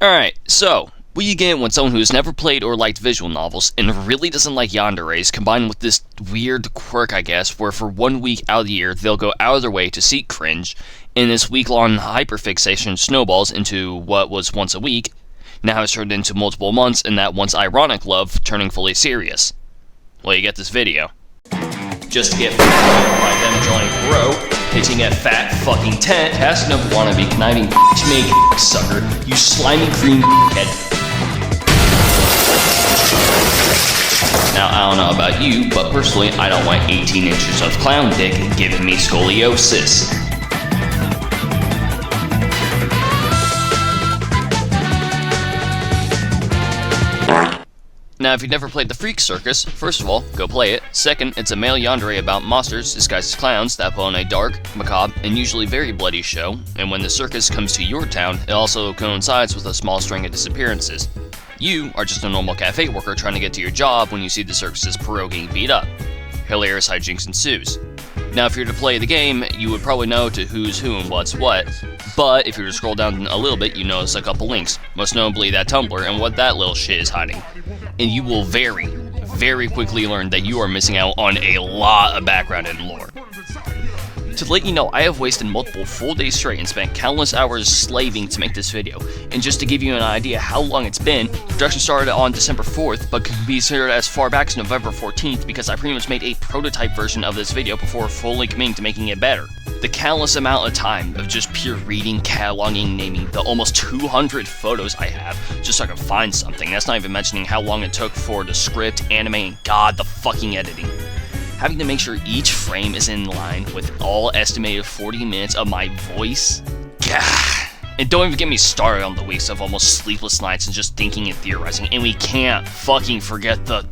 Alright, so, what you get when someone who's never played or liked visual novels and really doesn't like yanderes combined with this weird quirk, I guess, where for 1 week out of the year they'll go out of their way to seek cringe, and this week-long hyperfixation snowballs into what was once a week, now has turned into multiple months, and that once ironic love turning fully serious. Well, you get this video. Just to get by them joining Perau, pitching a fat fucking tent, tasking of wannabe conniving make sucker, you slimy green head. Now, I don't know about you, but personally, I don't want 18 inches of clown dick giving me scoliosis. Now, if you've never played the Freak Circus, first of all, go play it. Second, it's a male yandere about monsters disguised as clowns that put on a dark, macabre, and usually very bloody show, and when the circus comes to your town, it also coincides with a small string of disappearances. You are just a normal cafe worker trying to get to your job when you see the circus's Perau getting beat up. Hilarious hijinks ensues. Now, if you're to play the game, you would probably know to who's who and what's what, but if you were to scroll down a little bit, you notice a couple links, most notably that Tumblr and what that little shit is hiding. And you will very, very quickly learn that you are missing out on a lot of background and lore. To let you know, I have wasted multiple full days straight and spent countless hours slaving to make this video, and just to give you an idea how long it's been, production started on December 4th, but can be considered as far back as November 14th because I pretty much made a prototype version of this video before fully committing to making it better. The countless amount of time of just pure reading, cataloging, naming the almost 200 photos I have just so I can find something. That's not even mentioning how long it took for the script, anime, and god, the fucking editing. Having to make sure each frame is in line with all estimated 40 minutes of my voice. Gah. And don't even get me started on the weeks of almost sleepless nights and just thinking and theorizing. And we can't fucking forget the...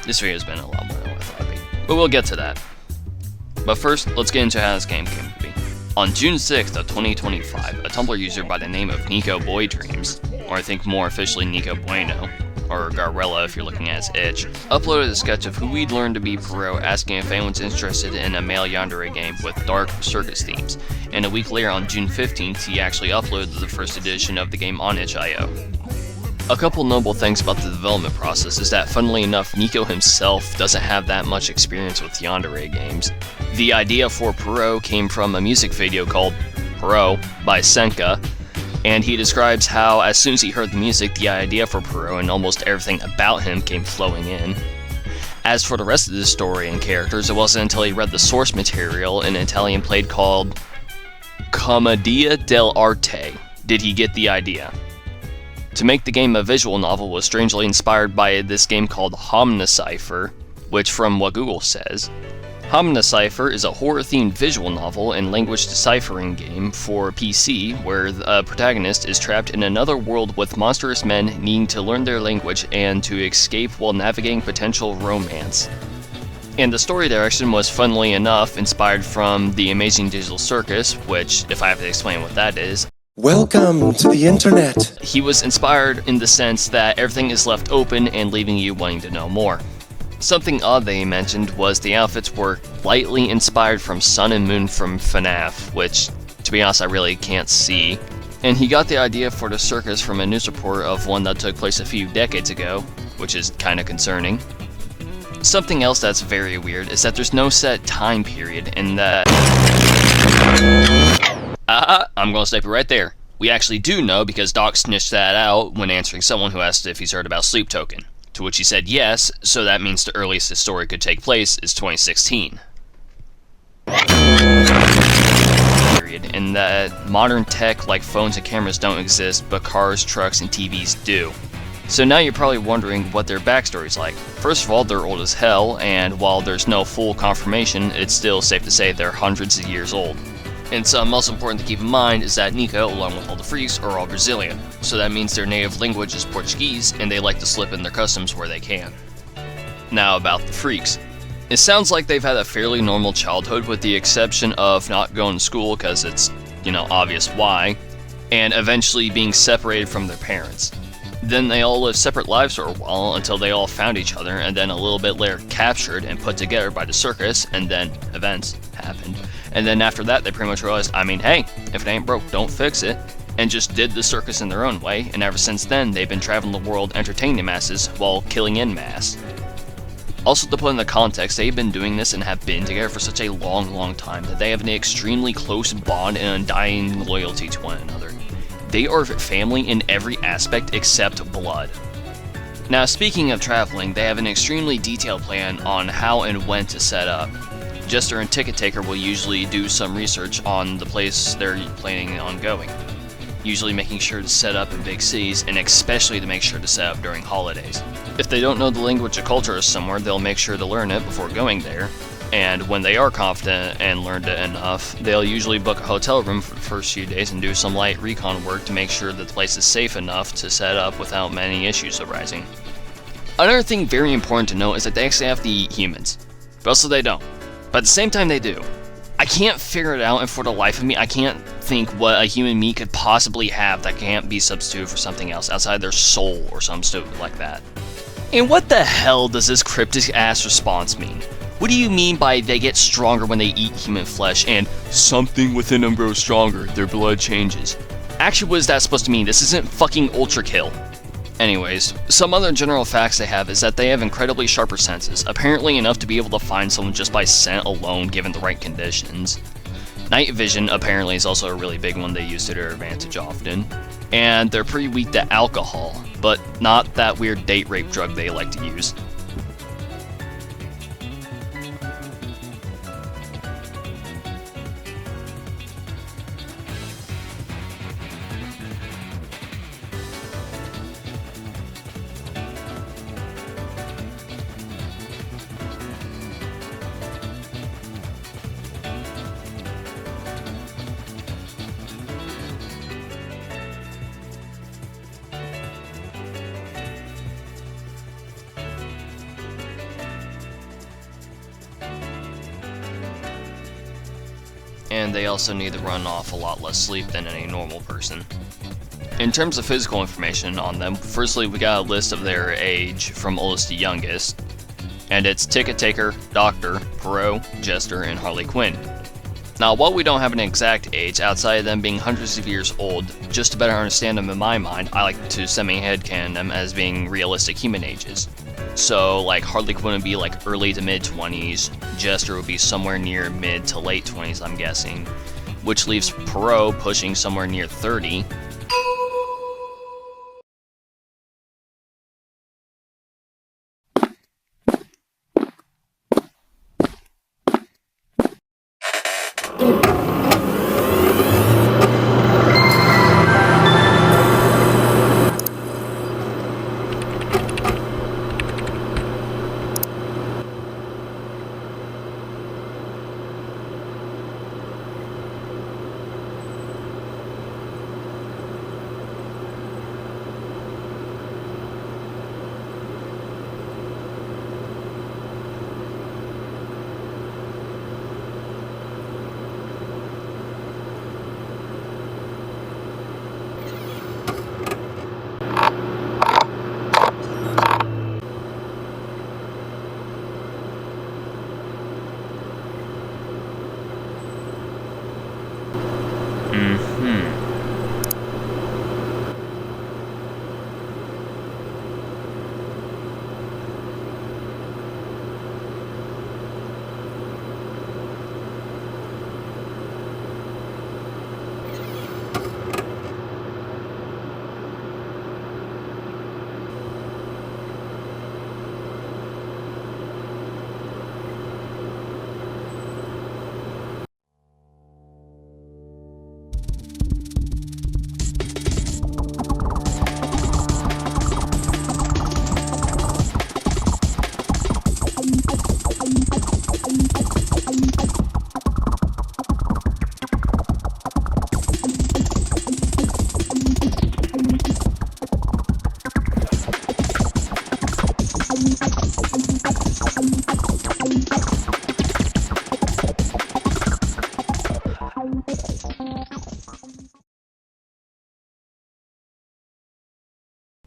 This video's been a lot more than what I thought it'd be. But we'll get to that. But first, let's get into how this game came to be. On June 6th of 2025, a Tumblr user by the name of Nico Boy Dreams, or I think more officially Nico Bueno, or Garrella if you're looking at his itch, uploaded a sketch of who we'd learned to be Perau, asking if anyone's interested in a male yandere game with dark circus themes, and a week later on June 15th he actually uploaded the first edition of the game on itch.io. A couple notable things about the development process is that, funnily enough, Nico himself doesn't have that much experience with yandere games. The idea for Perau came from a music video called Perau by Senka, and he describes how, as soon as he heard the music, the idea for Perau and almost everything about him came flowing in. As for the rest of the story and characters, it wasn't until he read the source material in an Italian play called Commedia dell'arte did he get the idea. To make the game a visual novel was strangely inspired by this game called Homicipher, which, from what Google says, Homicipher is a horror-themed visual novel and language deciphering game for PC where the protagonist is trapped in another world with monstrous men needing to learn their language and to escape while navigating potential romance. And the story direction was, funnily enough, inspired from The Amazing Digital Circus, which, if I have to explain what that is, welcome to the internet. He was inspired in the sense that everything is left open and leaving you wanting to know more. Something odd that he mentioned was the outfits were lightly inspired from Sun and Moon from FNAF, which, to be honest, I really can't see. And he got the idea for the circus from a news report of one that took place a few decades ago, which is kinda concerning. Something else that's very weird is that there's no set time period, and that... I'm gonna stop you right there. We actually do know because Doc snitched that out when answering someone who asked if he's heard about Sleep Token. To which he said yes, so that means the earliest this story could take place is 2016. And that modern tech like phones and cameras don't exist, but cars, trucks, and TVs do. So now you're probably wondering what their backstory's like. First of all, they're old as hell, and while there's no full confirmation, it's still safe to say they're hundreds of years old. And something else important to keep in mind is that Nico, along with all the freaks, are all Brazilian, so that means their native language is Portuguese, and they like to slip in their customs where they can. Now about the freaks. It sounds like they've had a fairly normal childhood with the exception of not going to school because it's, obvious why, and eventually being separated from their parents. Then they all lived separate lives for a while until they all found each other, and then a little bit later captured and put together by the circus, and then events happened. And then after that, they pretty much realized, I mean, hey, if it ain't broke, don't fix it, and just did the circus in their own way, and ever since then, they've been traveling the world entertaining the masses while killing en masse. Also, to put in the context, they've been doing this and have been together for such a long time that they have an extremely close bond and undying loyalty to one another. They are family in every aspect except blood. Now, speaking of traveling, they have an extremely detailed plan on how and when to set up. Jester and Ticket Taker will usually do some research on the place they're planning on going, usually making sure to set up in big cities, and especially to make sure to set up during holidays. If they don't know the language or culture of somewhere, they'll make sure to learn it before going there, and when they are confident and learned it enough, they'll usually book a hotel room for the first few days and do some light recon work to make sure that the place is safe enough to set up without many issues arising. Another thing very important to note is that they actually have to eat humans, but also they don't. But at the same time they do. I can't figure it out, and for the life of me, I can't think what a human meat could possibly have that can't be substituted for something else outside their soul or something stupid like that. And what the hell does this cryptic ass response mean? What do you mean by they get stronger when they eat human flesh and something within them grows stronger, their blood changes? Actually, what is that supposed to mean? This isn't fucking Ultra Kill. Anyways, some other general facts they have is that they have incredibly sharper senses, apparently enough to be able to find someone just by scent alone given the right conditions. Night vision apparently is also a really big one they use to their advantage often. And they're pretty weak to alcohol, but not that weird date rape drug they like to use. And they also need to run off a lot less sleep than any normal person. In terms of physical information on them, firstly we got a list of their age from oldest to youngest, and it's Ticket Taker, Doctor, Perau, Jester, and Harley Quinn. Now, while we don't have an exact age, outside of them being hundreds of years old, just to better understand them in my mind, I like to semi-headcanon them as being realistic human ages. So, like, Harley Quinn would be like early to mid-20s, Jester would be somewhere near mid to late 20s, I'm guessing, which leaves Perau pushing somewhere near 30.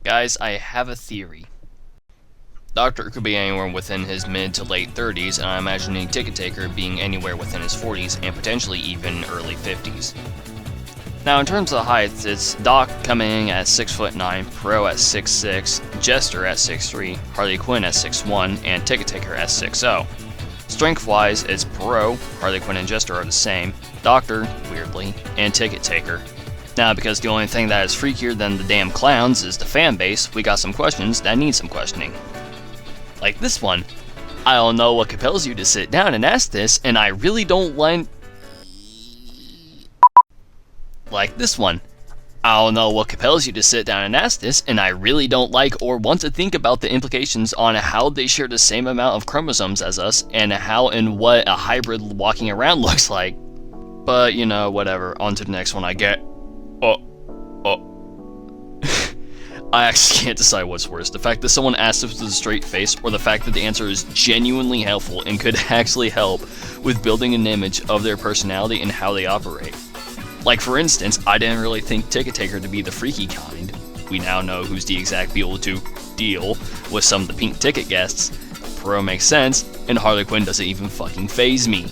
Guys, I have a theory. Doctor could be anywhere within his mid to late 30s, and I'm imagining Ticket Taker being anywhere within his 40s and potentially even early 50s. Now, in terms of heights, it's Doc coming in at 6'9", Perau at 6'6", Jester at 6'3", Harley Quinn at 6'1", and Ticket Taker at 6'0". Strength-wise, it's Perau, Harley Quinn and Jester are the same, Doctor, weirdly, and Ticket Taker. Now, because the only thing that is freakier than the damn clowns is the fan base, we got some questions that need some questioning. Like this one. I don't know what compels you to sit down and ask this, and I really don't like this one. I don't know what compels you to sit down and ask this, and I really don't like or want to think about the implications on how they share the same amount of chromosomes as us, and how and what a hybrid walking around looks like. But, you know, whatever. On to the next one I get. I actually can't decide what's worse. The fact that someone asked us with a straight face, or the fact that the answer is genuinely helpful and could actually help with building an image of their personality and how they operate. Like, for instance, I didn't really think Ticket Taker to be the freaky kind. We now know who's the exact people to deal with some of the pink ticket guests. Perau makes sense, and Harley Quinn doesn't even fucking faze me.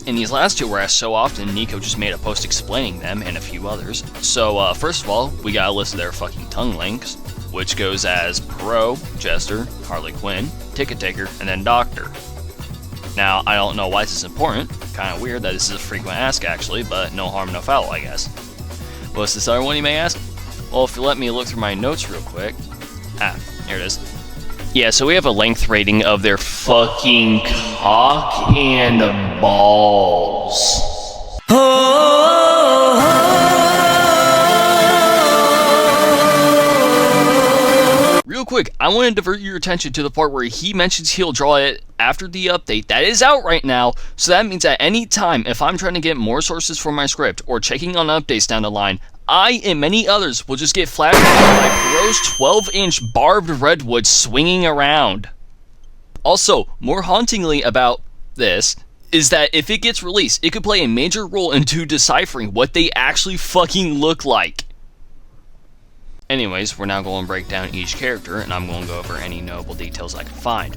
And these last two were asked so often, Nico just made a post explaining them and a few others. So, first of all, we got a list of their fucking tongue links, which goes as Perau, Jester, Harley Quinn, Ticket Taker, and then Doctor. Now, I don't know why this is important. Kinda weird that this is a frequent ask, actually, but no harm, no foul, I guess. What's this other one, you may ask? Well, if you let me look through my notes real quick. Here it is. Yeah, so we have a length rating of their fucking cock and balls. Real quick, I want to divert your attention to the part where he mentions he'll draw it after the update that is out right now, so that means at any time, if I'm trying to get more sources for my script or checking on updates down the line, I and many others will just get flashed by Perau's 12-inch barbed redwood swinging around. Also, more hauntingly about this is that if it gets released, it could play a major role into deciphering what they actually fucking look like. Anyways, we're now going to break down each character, and I'm going to go over any notable details I can find.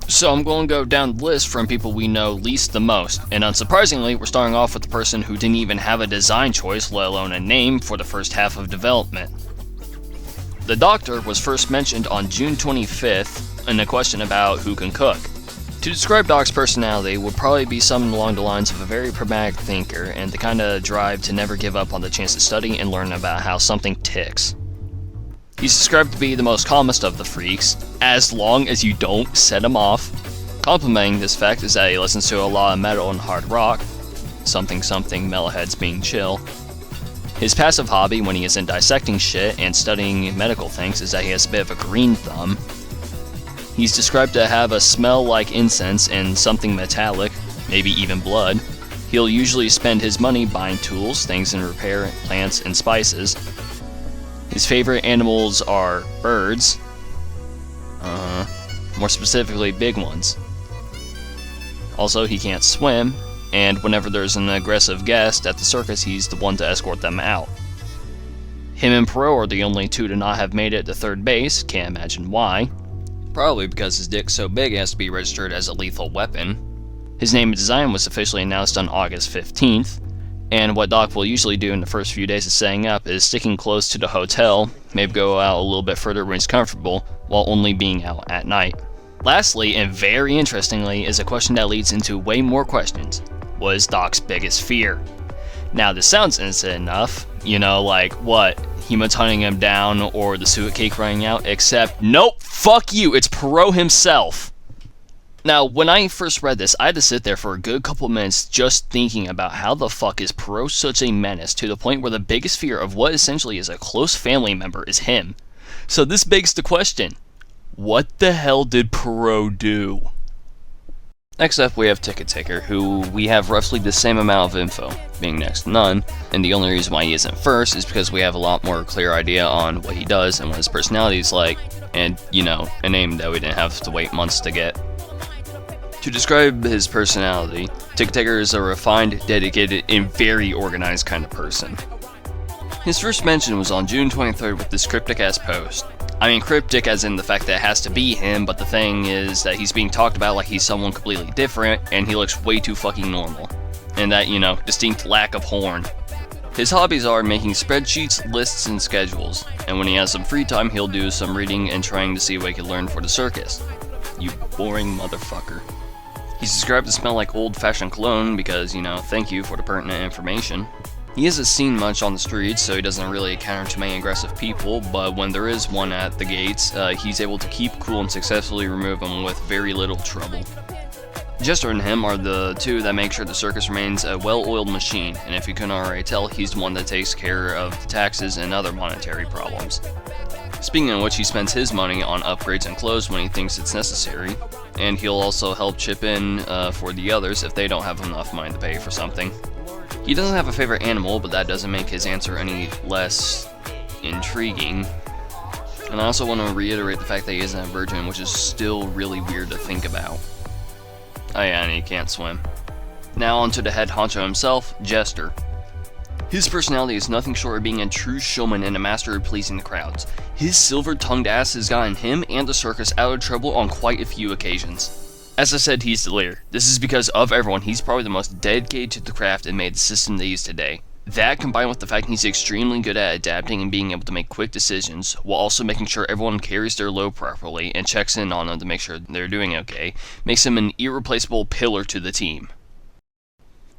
So I'm going to go down the list from people we know least the most, and unsurprisingly, we're starting off with the person who didn't even have a design choice, let alone a name, for the first half of development. The Doctor was first mentioned on June 25th in a question about who can cook. To describe Doc's personality would probably be something along the lines of a very pragmatic thinker and the kind of drive to never give up on the chance to study and learn about how something ticks. He's described to be the most calmest of the freaks, as long as you don't set him off. Complementing this fact is that he listens to a lot of metal and hard rock, something metalheads being chill. His passive hobby when he isn't dissecting shit and studying medical things is that he has a bit of a green thumb. He's described to have a smell like incense and something metallic, maybe even blood. He'll usually spend his money buying tools, things in repair, plants, and spices. His favorite animals are birds. More specifically, big ones. Also, he can't swim, and whenever there's an aggressive guest at the circus, he's the one to escort them out. Him and Perau are the only two to not have made it to third base, can't imagine why. Probably because his dick's so big it has to be registered as a lethal weapon. His name and design was officially announced on August 15th, and what Doc will usually do in the first few days of setting up is sticking close to the hotel, maybe go out a little bit further when he's comfortable, while only being out at night. Lastly, and very interestingly, is a question that leads into way more questions. What is Doc's biggest fear? Now this sounds innocent enough, you know, like what, humans hunting him down or the suet cake running out, except nope, fuck you, it's Perau himself. Now, when I first read this, I had to sit there for a good couple minutes just thinking about how the fuck is Perau such a menace to the point where the biggest fear of what essentially is a close family member is him. So this begs the question, what the hell did Perau do? Next up we have Ticket Taker, who we have roughly the same amount of info, being next to none, and the only reason why he isn't first is because we have a lot more clear idea on what he does and what his personality is like, and, you know, a name that we didn't have to wait months to get. To describe his personality, Ticket Taker is a refined, dedicated, and very organized kind of person. His first mention was on June 23rd with this cryptic-ass post. I mean cryptic as in the fact that it has to be him, but the thing is that he's being talked about like he's someone completely different, and he looks way too fucking normal. And that, distinct lack of horn. His hobbies are making spreadsheets, lists, and schedules, and when he has some free time he'll do some reading and trying to see what he can learn for the circus. You boring motherfucker. He's described to smell like old-fashioned cologne because, thank you for the pertinent information. He isn't seen much on the streets, so he doesn't really encounter too many aggressive people, but when there is one at the gates, he's able to keep cool and successfully remove them with very little trouble. Jester and him are the two that make sure the circus remains a well-oiled machine, and if you couldn't already tell, he's the one that takes care of the taxes and other monetary problems. Speaking of which, he spends his money on upgrades and clothes when he thinks it's necessary, and he'll also help chip in for the others if they don't have enough money to pay for something. He doesn't have a favorite animal, but that doesn't make his answer any less intriguing. And I also want to reiterate the fact that he isn't a virgin, which is still really weird to think about. Oh yeah, and he can't swim. Now on to the head honcho himself, Jester. His personality is nothing short of being a true showman and a master of pleasing the crowds. His silver-tongued ass has gotten him and the circus out of trouble on quite a few occasions. As I said, he's the leader. This is because of everyone, he's probably the most dedicated to the craft and made the system they use today. That, combined with the fact he's extremely good at adapting and being able to make quick decisions, while also making sure everyone carries their load properly and checks in on them to make sure they're doing okay, makes him an irreplaceable pillar to the team.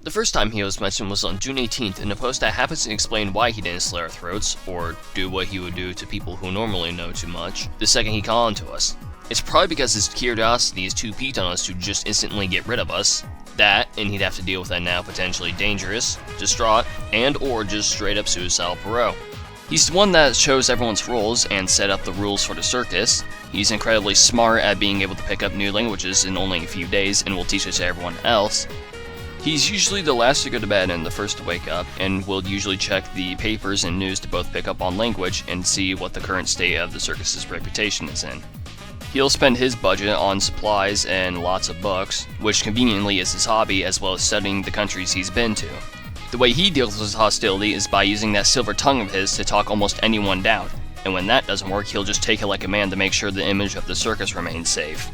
The first time he was mentioned was on June 18th in a post that happens to explain why he didn't slit our throats, or do what he would do to people who normally know too much, the second he called on to us. It's probably because his curiosity is too peaked on us to just instantly get rid of us. That, and he'd have to deal with that now potentially dangerous, distraught, and or just straight up suicidal Perau. He's the one that shows everyone's roles and set up the rules for the circus. He's incredibly smart at being able to pick up new languages in only a few days and will teach it to everyone else. He's usually the last to go to bed and the first to wake up, and will usually check the papers and news to both pick up on language and see what the current state of the circus's reputation is in. He'll spend his budget on supplies and lots of books, which conveniently is his hobby, as well as studying the countries he's been to. The way he deals with hostility is by using that silver tongue of his to talk almost anyone down, and when that doesn't work, he'll just take it like a man to make sure the image of the circus remains safe.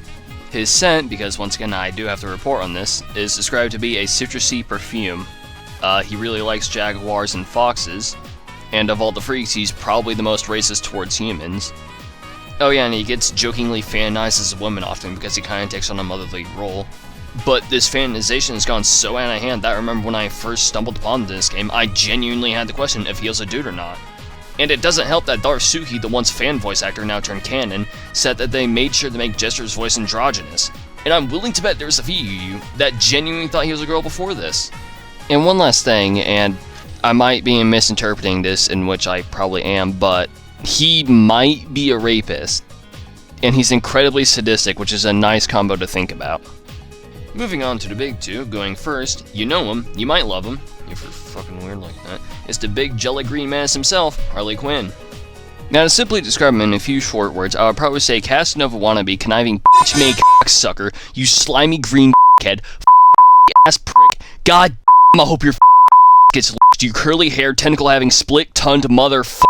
His scent, because once again I do have to report on this, is described to be a citrusy perfume. He really likes jaguars and foxes, and of all the freaks, he's probably the most racist towards humans. Oh yeah, and he gets jokingly fanized as a woman often because he kinda takes on a motherly role. But this fanization has gone so out of hand that I remember when I first stumbled upon this game, I genuinely had the question if he was a dude or not. And it doesn't help that Darsuki, the once fan voice actor now turned canon, said that they made sure to make Jester's voice androgynous. And I'm willing to bet there's a few of you that genuinely thought he was a girl before this. And one last thing, and I might be misinterpreting this, in which I probably am, but he might be a rapist, and he's incredibly sadistic, which is a nice combo to think about. Moving on to the big two, going first, you know him, you might love him, if you're fucking weird like that, it's the big jelly green menace himself, Harley Quinn. Now to simply describe him in a few short words, I would probably say Casanova wannabe, conniving bitch-made cocksucker, you slimy green head, ass prick, god damn, I hope your gets licked, you curly-haired, tentacle-having, split-tongued motherfucker.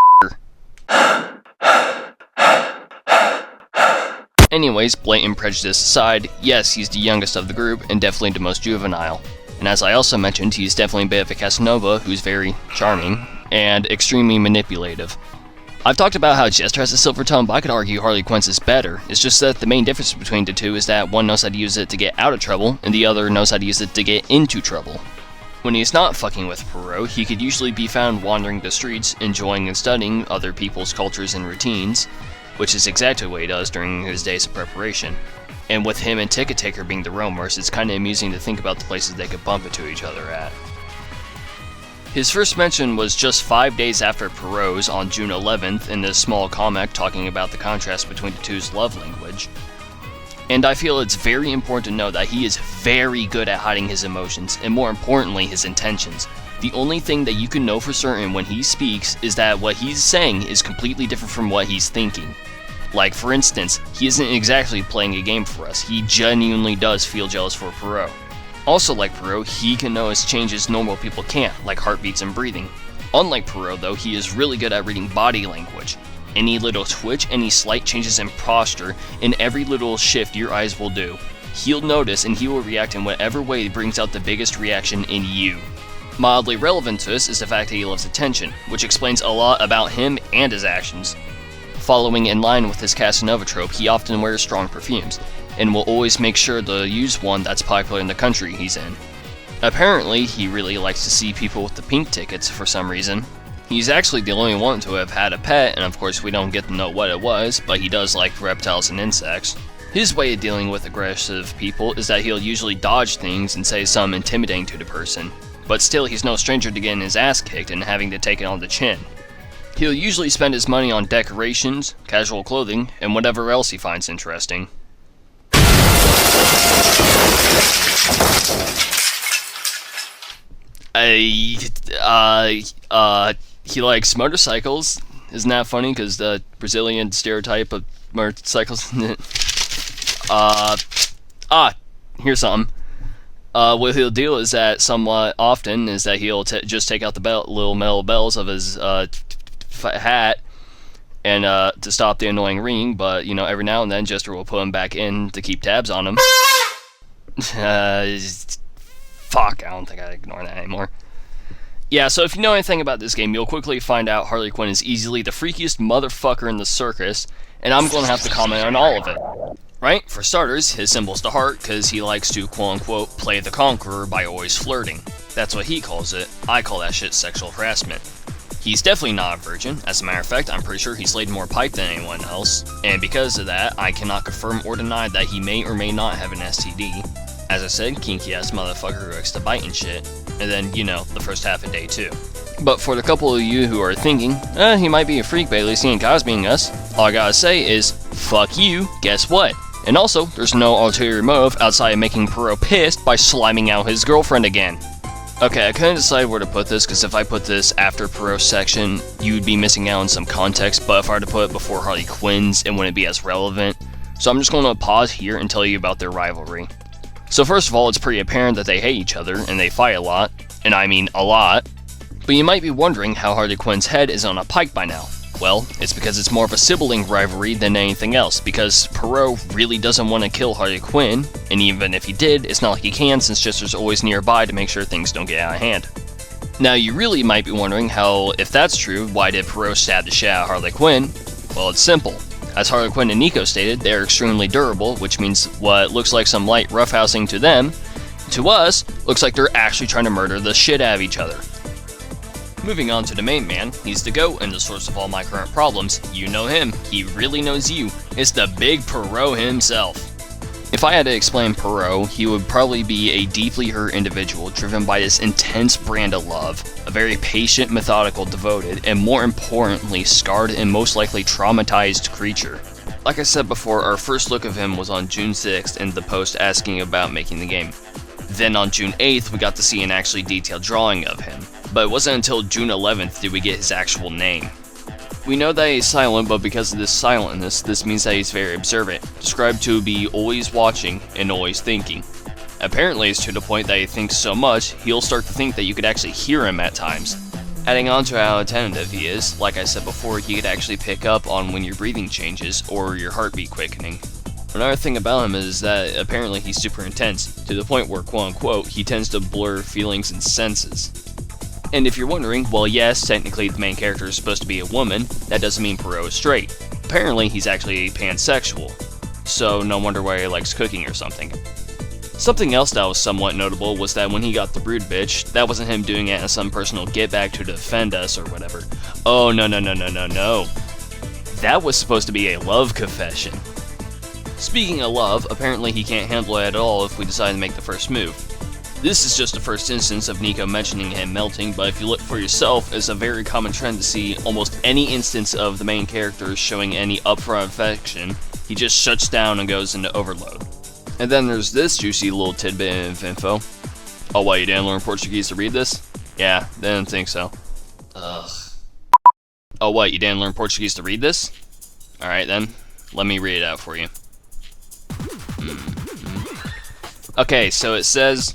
Anyways, blatant prejudice aside, yes, he's the youngest of the group, and definitely the most juvenile. And as I also mentioned, he's definitely a bit of a Casanova who's very charming, and extremely manipulative. I've talked about how Jester has a silver tongue, but I could argue Harley Quinn's is better. It's just that the main difference between the two is that one knows how to use it to get out of trouble, and the other knows how to use it to get into trouble. When he's not fucking with Perau, he could usually be found wandering the streets, enjoying and studying other people's cultures and routines, which is exactly what he does during his days of preparation. And with him and Ticket Taker being the roamers, it's kinda amusing to think about the places they could bump into each other at. His first mention was just 5 days after Perau's on June 11th in this small comic talking about the contrast between the two's love language. And I feel it's very important to know that he is very good at hiding his emotions, and more importantly, his intentions. The only thing that you can know for certain when he speaks is that what he's saying is completely different from what he's thinking. Like, for instance, he isn't exactly playing a game for us, he genuinely does feel jealous for Perau. Also like Perau, he can notice changes normal people can't, like heartbeats and breathing. Unlike Perau though, he is really good at reading body language. Any little twitch, any slight changes in posture, and every little shift your eyes will do. He'll notice and he will react in whatever way brings out the biggest reaction in you. Mildly relevant to this is the fact that he loves attention, which explains a lot about him and his actions. Following in line with his Casanova trope, he often wears strong perfumes, and will always make sure to use one that's popular in the country he's in. Apparently, he really likes to see people with the pink tickets for some reason. He's actually the only one to have had a pet, and of course we don't get to know what it was, but he does like reptiles and insects. His way of dealing with aggressive people is that he'll usually dodge things and say something intimidating to the person, but still he's no stranger to getting his ass kicked and having to take it on the chin. He'll usually spend his money on decorations, casual clothing, and whatever else he finds interesting. He likes motorcycles. Isn't that funny? Because the Brazilian stereotype of motorcycles. Here's something. What he'll do is that somewhat often is that he'll just take out the little metal bells of his hat and to stop the annoying ringing. But you know, every now and then Jester will put him back in to keep tabs on him. Fuck, I don't think I'd ignore that anymore. Yeah, so if you know anything about this game, you'll quickly find out Harley Quinn is easily the freakiest motherfucker in the circus, and I'm going to have to comment on all of it. Right? For starters, his symbol's the heart, because he likes to quote-unquote play the conqueror by always flirting. That's what he calls it. I call that shit sexual harassment. He's definitely not a virgin. As a matter of fact, I'm pretty sure he's laid more pipe than anyone else, and because of that, I cannot confirm or deny that he may or may not have an STD. As I said, kinky-ass motherfucker who likes to bite and shit. And then, you know, the first half of day 2. But for the couple of you who are thinking, he might be a freak by Lucy and Cosbying us, all I gotta say is, fuck you, guess what? And also, there's no ulterior motive outside of making Perau pissed by sliming out his girlfriend again. Okay, I couldn't decide where to put this, because if I put this after Perau's section, you'd be missing out on some context, but if I were to put it before Harley Quinn's, it wouldn't be as relevant. So I'm just going to pause here and tell you about their rivalry. So first of all, it's pretty apparent that they hate each other, and they fight a lot, and I mean a lot. But you might be wondering how Harley Quinn's head is on a pike by now. Well, it's because it's more of a sibling rivalry than anything else, because Perau really doesn't want to kill Harley Quinn, and even if he did, it's not like he can since Jester's always nearby to make sure things don't get out of hand. Now you really might be wondering how, if that's true, why did Perau stab the shit out of Harley Quinn? Well, it's simple. As Harley Quinn and Nico stated, they are extremely durable, which means what looks like some light roughhousing to them, to us, looks like they're actually trying to murder the shit out of each other. Moving on to the main man, he's the GOAT and the source of all my current problems. You know him, he really knows you. It's the big Perau himself. If I had to explain Perau, he would probably be a deeply hurt individual driven by this intense brand of love, a very patient, methodical, devoted, and more importantly, scarred and most likely traumatized creature. Like I said before, our first look of him was on June 6th in the post asking about making the game. Then on June 8th, we got to see an actually detailed drawing of him, but it wasn't until June 11th did we get his actual name. We know that he's silent, but because of this silentness, this means that he's very observant, described to be always watching and always thinking. Apparently it's to the point that he thinks so much, he'll start to think that you could actually hear him at times. Adding on to how attentive he is, like I said before, he could actually pick up on when your breathing changes or your heartbeat quickening. Another thing about him is that apparently he's super intense, to the point where quote-unquote, he tends to blur feelings and senses. And if you're wondering, well yes, technically the main character is supposed to be a woman, that doesn't mean Perau is straight. Apparently he's actually pansexual, so no wonder why he likes cooking or something. Something else that was somewhat notable was that when he got the brood bitch, that wasn't him doing it as some personal get back to defend us or whatever. Oh no. That was supposed to be a love confession. Speaking of love, apparently he can't handle it at all if we decide to make the first move. This is just the first instance of Nico mentioning him melting, but if you look for yourself, it's a very common trend to see almost any instance of the main character showing any upfront affection, he just shuts down and goes into overload. And then there's this juicy little tidbit of info. Oh, what, you didn't learn Portuguese to read this? Yeah, didn't think so. Ugh. Oh, what, you didn't learn Portuguese to read this? Alright then, let me read it out for you. Okay, so it says,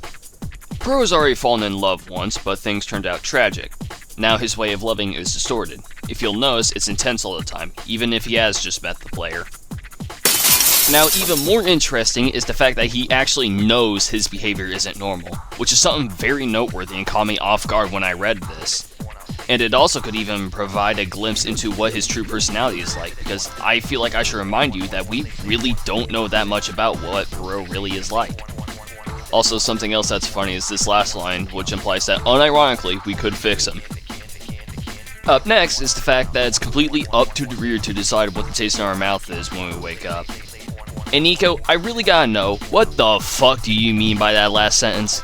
Perau has already fallen in love once, but things turned out tragic. Now his way of loving is distorted. If you'll notice, it's intense all the time, even if he has just met the player. Now, even more interesting is the fact that he actually knows his behavior isn't normal, which is something very noteworthy and caught me off guard when I read this. And it also could even provide a glimpse into what his true personality is like, because I feel like I should remind you that we really don't know that much about what Perau really is like. Also, something else that's funny is this last line, which implies that unironically, we could fix him. Up next is the fact that it's completely up to the reader to decide what the taste in our mouth is when we wake up. And Nico, I really gotta know, what the fuck do you mean by that last sentence?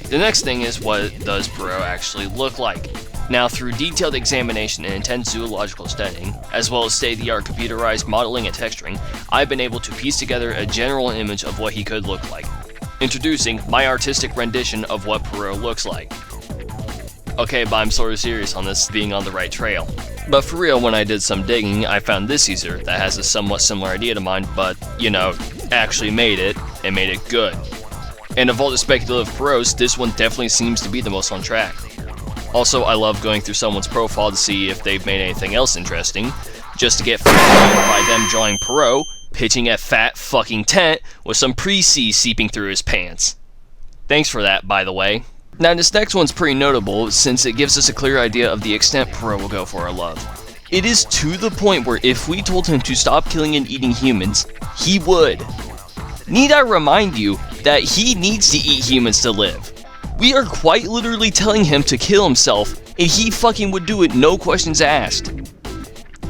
The next thing is, what does Perau actually look like? Now, through detailed examination and intense zoological studying, as well as state-of-the-art computerized modeling and texturing, I've been able to piece together a general image of what he could look like. Introducing my artistic rendition of what Perau looks like. Okay, but I'm sort of serious on this being on the right trail. But for real, when I did some digging, I found this user that has a somewhat similar idea to mine, but, you know, actually made it, and made it good. And of all the speculative Peraus, this one definitely seems to be the most on track. Also, I love going through someone's profile to see if they've made anything else interesting, just to get fascinated by them drawing Perau pitching a fat fucking tent with some pre-C seeping through his pants. Thanks for that, by the way. Now, this next one's pretty notable since it gives us a clear idea of the extent Perau will go for our love. It is to the point where if we told him to stop killing and eating humans, he would. Need I remind you that he needs to eat humans to live? We are quite literally telling him to kill himself, and he fucking would do it, no questions asked.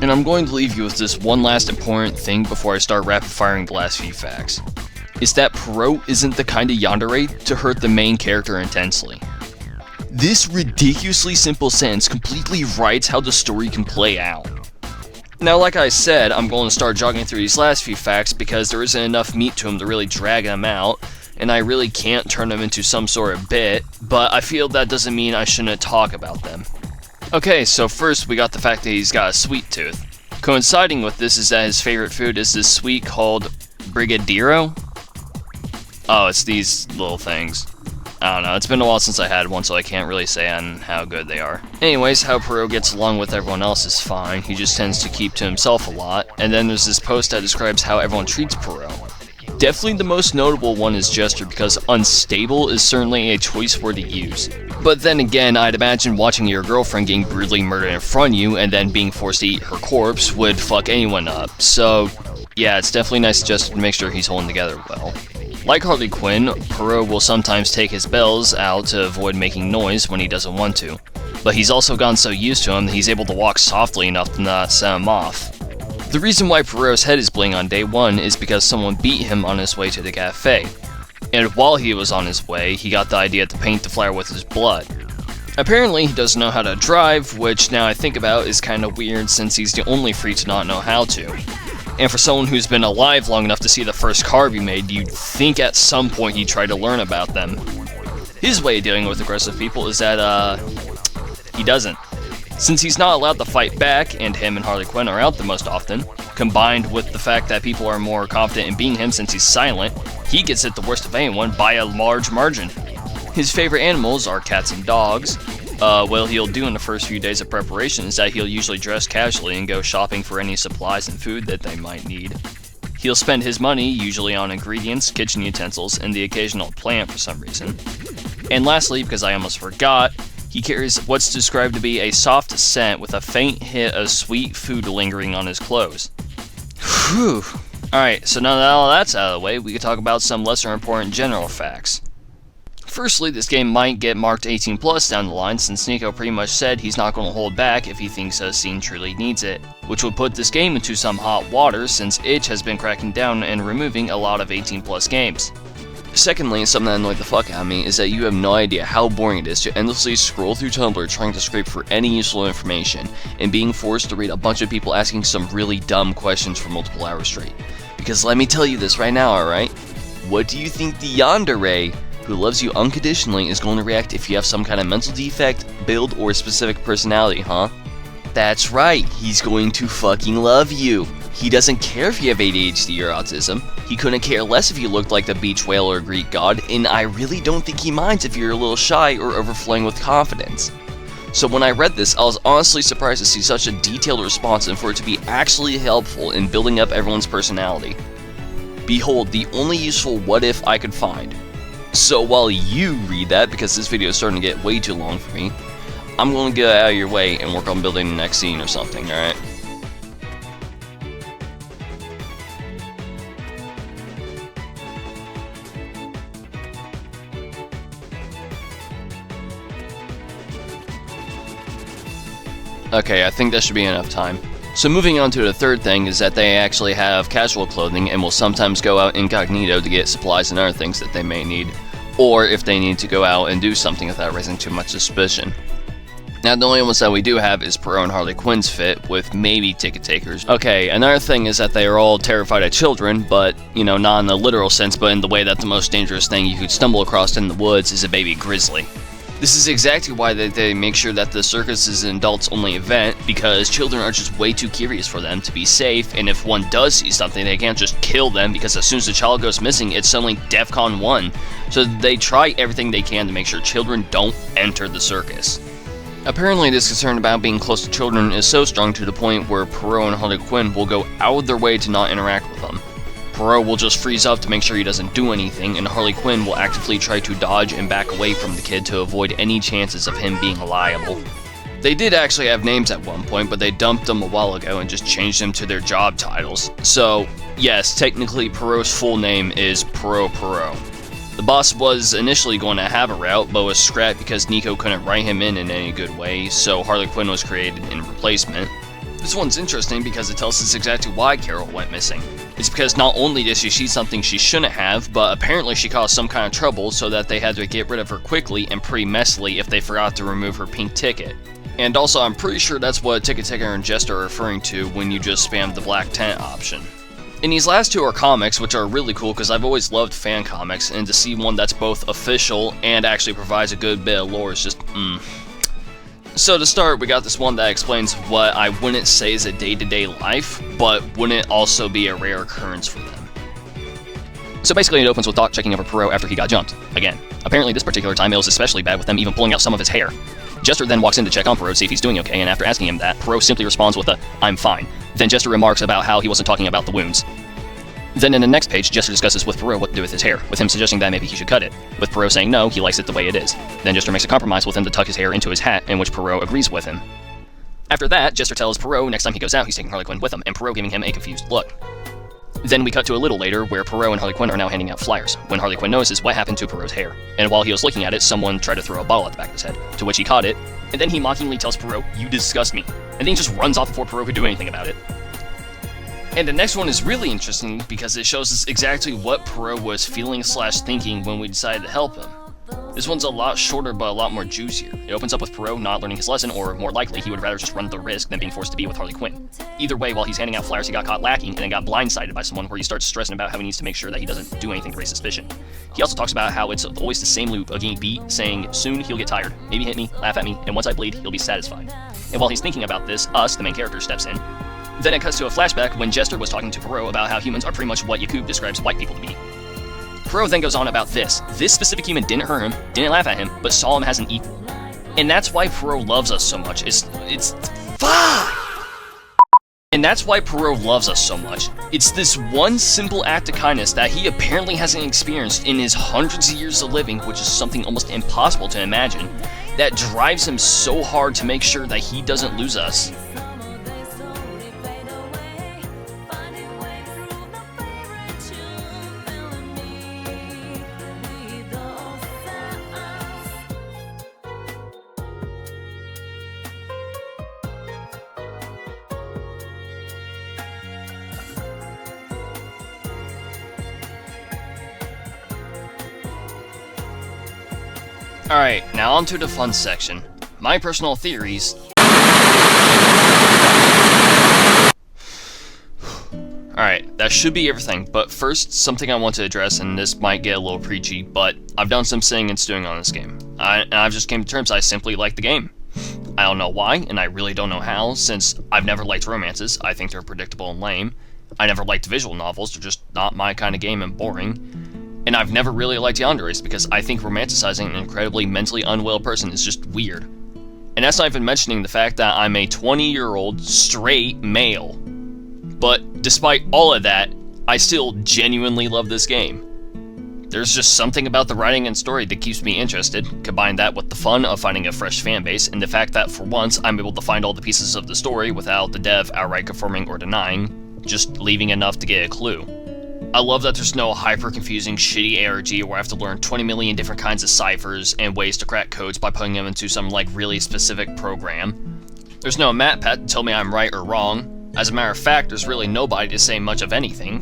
And I'm going to leave you with this one last important thing before I start rapid firing the last few facts. Is that Perau isn't the kind of yandere to hurt the main character intensely. This ridiculously simple sentence completely writes how the story can play out. Now, like I said, I'm going to start jogging through these last few facts because there isn't enough meat to them to really drag them out, and I really can't turn them into some sort of bit, but I feel that doesn't mean I shouldn't talk about them. Okay, so first we got the fact that he's got a sweet tooth. Coinciding with this is that his favorite food is this sweet called Brigadeiro? Oh, it's these little things. I don't know, it's been a while since I had one, so I can't really say on how good they are. Anyways, how Perau gets along with everyone else is fine, he just tends to keep to himself a lot, and then there's this post that describes how everyone treats Perau. Definitely the most notable one is Jester, because unstable is certainly a choice word to use. But then again, I'd imagine watching your girlfriend getting brutally murdered in front of you and then being forced to eat her corpse would fuck anyone up, so yeah, it's definitely nice just to make sure he's holding together well. Like Harley Quinn, Perau will sometimes take his bells out to avoid making noise when he doesn't want to, but he's also gotten so used to him that he's able to walk softly enough to not set him off. The reason why Perau's head is bling on day one is because someone beat him on his way to the cafe, and while he was on his way, he got the idea to paint the flyer with his blood. Apparently, he doesn't know how to drive, which now I think about is kinda weird since he's the only freak to not know how to. And for someone who's been alive long enough to see the first car be made, you'd think at some point he'd try to learn about them. His way of dealing with aggressive people is that, he doesn't. Since he's not allowed to fight back, and him and Harley Quinn are out the most often, combined with the fact that people are more confident in being him since he's silent, he gets hit the worst of anyone by a large margin. His favorite animals are cats and dogs. What he'll do in the first few days of preparation is that he'll usually dress casually and go shopping for any supplies and food that they might need. He'll spend his money usually on ingredients, kitchen utensils, and the occasional plant for some reason. And lastly, because I almost forgot, he carries what's described to be a soft scent with a faint hint of sweet food lingering on his clothes. Whew. Alright, so now that all that's out of the way, we can talk about some lesser important general facts. Firstly, this game might get marked 18 plus down the line since Nico pretty much said he's not going to hold back if he thinks a scene truly needs it, which would put this game into some hot water since itch has been cracking down and removing a lot of 18 plus games. Secondly, something that annoyed the fuck out of me is that you have no idea how boring it is to endlessly scroll through Tumblr trying to scrape for any useful information and being forced to read a bunch of people asking some really dumb questions for multiple hours straight. Because let me tell you this right now, alright? What do you think the yandere who loves you unconditionally is going to react if you have some kind of mental defect, build, or specific personality, huh? That's right, he's going to fucking love you. He doesn't care if you have ADHD or autism. He couldn't care less if you looked like the beach whale or Greek god, and I really don't think he minds if you're a little shy or overflowing with confidence. So when I read this, I was honestly surprised to see such a detailed response and for it to be actually helpful in building up everyone's personality. Behold, the only useful what if I could find. So while you read that, because this video is starting to get way too long for me, I'm going to get out of your way and work on building the next scene or something, alright? Okay, I think that should be enough time. So moving on to the third thing is that they actually have casual clothing and will sometimes go out incognito to get supplies and other things that they may need, or if they need to go out and do something without raising too much suspicion. Now the only ones that we do have is Perau and Harley Quinn's fit, with maybe ticket takers. Okay, another thing is that they are all terrified of children, but, you know, not in the literal sense, but in the way that the most dangerous thing you could stumble across in the woods is a baby grizzly. This is exactly why they make sure that the circus is an adults-only event, because children are just way too curious for them to be safe, and if one does see something, they can't just kill them, because as soon as the child goes missing, it's suddenly DEFCON 1. So they try everything they can to make sure children don't enter the circus. Apparently this concern about being close to children is so strong to the point where Perau and Harley Quinn will go out of their way to not interact with them. Perau will just freeze up to make sure he doesn't do anything, and Harley Quinn will actively try to dodge and back away from the kid to avoid any chances of him being liable. They did actually have names at one point, but they dumped them a while ago and just changed them to their job titles. So, yes, technically Perau's full name is Perau. The boss was initially going to have a route, but was scrapped because Nico couldn't write him in any good way, so Harley Quinn was created in replacement. This one's interesting because it tells us exactly why Carol went missing. It's because not only did she see something she shouldn't have, but apparently she caused some kind of trouble so that they had to get rid of her quickly and pretty messily if they forgot to remove her pink ticket. And also I'm pretty sure that's what Ticket Taker and Jester are referring to when you just spam the black tent option. And these last two are comics, which are really cool because I've always loved fan comics, and to see one that's both official and actually provides a good bit of lore is just So to start, we got this one that explains what I wouldn't say is a day-to-day life, but wouldn't also be a rare occurrence for them. So basically it opens with Doc checking over Perau after he got jumped. Again, apparently this particular time it was especially bad with them even pulling out some of his hair. Jester then walks in to check on Perau to see if he's doing okay, and after asking him that, Perau simply responds with a, "I'm fine." Then Jester remarks about how he wasn't talking about the wounds. Then in the next page, Jester discusses with Perau what to do with his hair, with him suggesting that maybe he should cut it, with Perau saying no, he likes it the way it is. Then Jester makes a compromise with him to tuck his hair into his hat, in which Perau agrees with him. After that, Jester tells Perau next time he goes out he's taking Harley Quinn with him, and Perau giving him a confused look. Then we cut to a little later where Perau and Harley Quinn are now handing out flyers, when Harley Quinn notices what happened to Perau's hair, and while he was looking at it, someone tried to throw a ball at the back of his head, to which he caught it, and then he mockingly tells Perau, "You disgust me," and then he just runs off before Perau could do anything about it. And the next one is really interesting because it shows us exactly what Perau was feeling / thinking when we decided to help him. This one's a lot shorter but a lot more juicier. It opens up with Perau not learning his lesson, or more likely he would rather just run the risk than being forced to be with Harley Quinn. Either way, while he's handing out flyers he got caught lacking and then got blindsided by someone where he starts stressing about how he needs to make sure that he doesn't do anything to raise suspicion. He also talks about how it's always the same loop of getting beat, saying, "Soon he'll get tired, maybe hit me, laugh at me, and once I bleed, he'll be satisfied." And while he's thinking about this, us, the main character, steps in. Then it cuts to a flashback when Jester was talking to Perau about how humans are pretty much what Yakub describes white people to be. Perau then goes on about this. This specific human didn't hurt him, didn't laugh at him, but saw him as an equal. And that's why Perau loves us so much. And that's why Perau loves us so much. It's this one simple act of kindness that he apparently hasn't experienced in his hundreds of years of living, which is something almost impossible to imagine, that drives him so hard to make sure that he doesn't lose us. Alright, now on to the fun section. My personal theories. Alright, that should be everything, but first, something I want to address, and this might get a little preachy, but I've done some singing and stewing on this game. And I've just came to terms I simply like the game. I don't know why, and I really don't know how, since I've never liked romances. I think they're predictable and lame. I never liked visual novels, they're just not my kind of game and boring. And I've never really liked yanderes because I think romanticizing an incredibly mentally unwell person is just weird. And And that's not even mentioning the fact that I'm a 20-year-old straight male. But despite all of that, I still genuinely love this game. There's just something about the writing and story that keeps me interested. Combine that with the fun of finding a fresh fanbase, and the fact that for once I'm able to find all the pieces of the story without the dev outright confirming or denying, just leaving enough to get a clue. I love that there's no hyper-confusing, shitty ARG where I have to learn 20 million different kinds of ciphers and ways to crack codes by putting them into some really specific program. There's no MatPat to tell me I'm right or wrong. As a matter of fact, there's really nobody to say much of anything.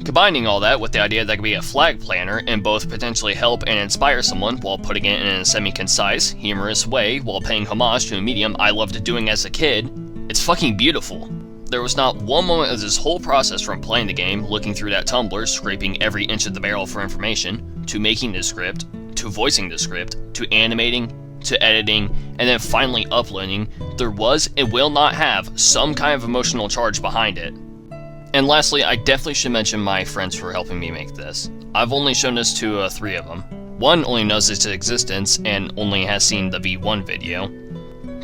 Combining all that with the idea that I could be a flag planner and both potentially help and inspire someone while putting it in a semi-concise, humorous way while paying homage to a medium I loved doing as a kid, it's fucking beautiful. There was not one moment of this whole process from playing the game, looking through that Tumblr, scraping every inch of the barrel for information, to making the script, to voicing the script, to animating, to editing, and then finally uploading, there was and will not have some kind of emotional charge behind it. And lastly, I definitely should mention my friends for helping me make this. I've only shown this to 3 of them. One only knows its existence and only has seen the V1 video.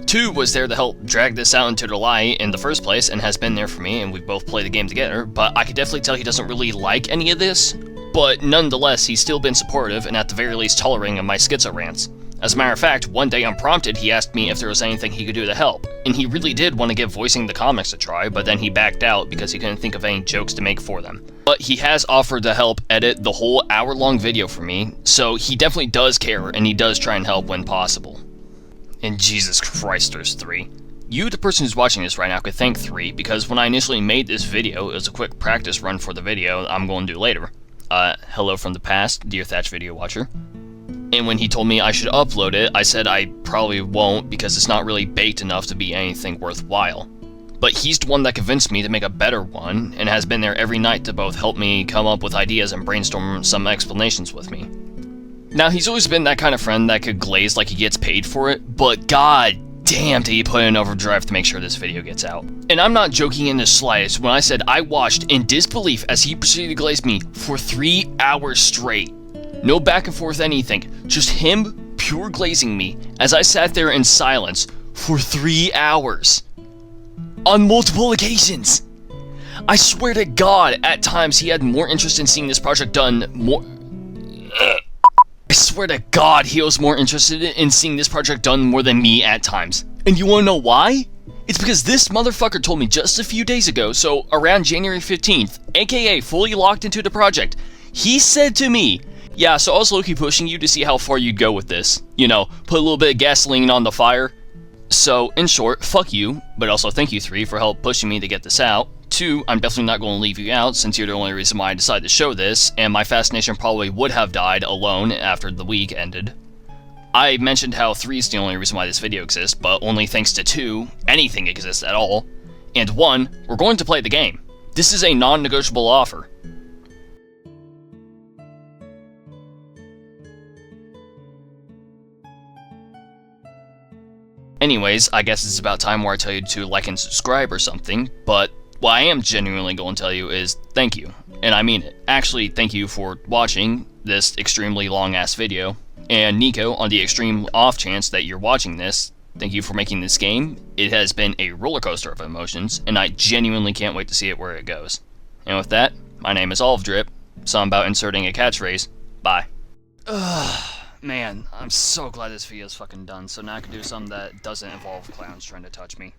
2 was there to help drag this out into the light in the first place and has been there for me, and we both play the game together, but I could definitely tell he doesn't really like any of this. But nonetheless, he's still been supportive and at the very least tolerating of my schizo rants. As a matter of fact, one day unprompted, he asked me if there was anything he could do to help, and he really did want to give voicing the comics a try, but then he backed out because he couldn't think of any jokes to make for them. But he has offered to help edit the whole hour-long video for me, so he definitely does care, and he does try and help when possible. And Jesus Christ, there's 3. You, the person who's watching this right now, could thank 3, because when I initially made this video, it was a quick practice run for the video I'm going to do later. Hello from the past, dear Thatch video watcher. And when he told me I should upload it, I said I probably won't because it's not really baked enough to be anything worthwhile. But he's the one that convinced me to make a better one, and has been there every night to both help me come up with ideas and brainstorm some explanations with me. Now, he's always been that kind of friend that could glaze like he gets paid for it, but god damn did he put in overdrive to make sure this video gets out. And I'm not joking in the slightest when I said I watched in disbelief as he proceeded to glaze me for 3 hours straight. No back and forth anything, just him pure glazing me as I sat there in silence for 3 hours. On multiple occasions. I swear to God, at times he had more interest in seeing this project done I swear to God, he was more interested in seeing this project done more than me at times. And you wanna know why? It's because this motherfucker told me just a few days ago, so around January 15th, aka fully locked into the project, he said to me, yeah, so I was low-key pushing you to see how far you'd go with this. You know, put a little bit of gasoline on the fire. So, in short, fuck you, but also thank you 3 for help pushing me to get this out. 2, I'm definitely not going to leave you out since you're the only reason why I decided to show this, and my fascination probably would have died alone after the week ended. I mentioned how 3 is the only reason why this video exists, but only thanks to 2, anything exists at all. And 1, we're going to play the game. This is a non-negotiable offer. Anyways, I guess it's about time where I tell you to like and subscribe or something, but what I am genuinely going to tell you is thank you, and I mean it. Actually, thank you for watching this extremely long-ass video, and Nico, on the extreme off chance that you're watching this, thank you for making this game. It has been a roller coaster of emotions, and I genuinely can't wait to see it where it goes. And with that, my name is Olive Drip, so I'm about inserting a catchphrase. Bye. Ugh. Man, I'm so glad this video is fucking done, so now I can do something that doesn't involve clowns trying to touch me.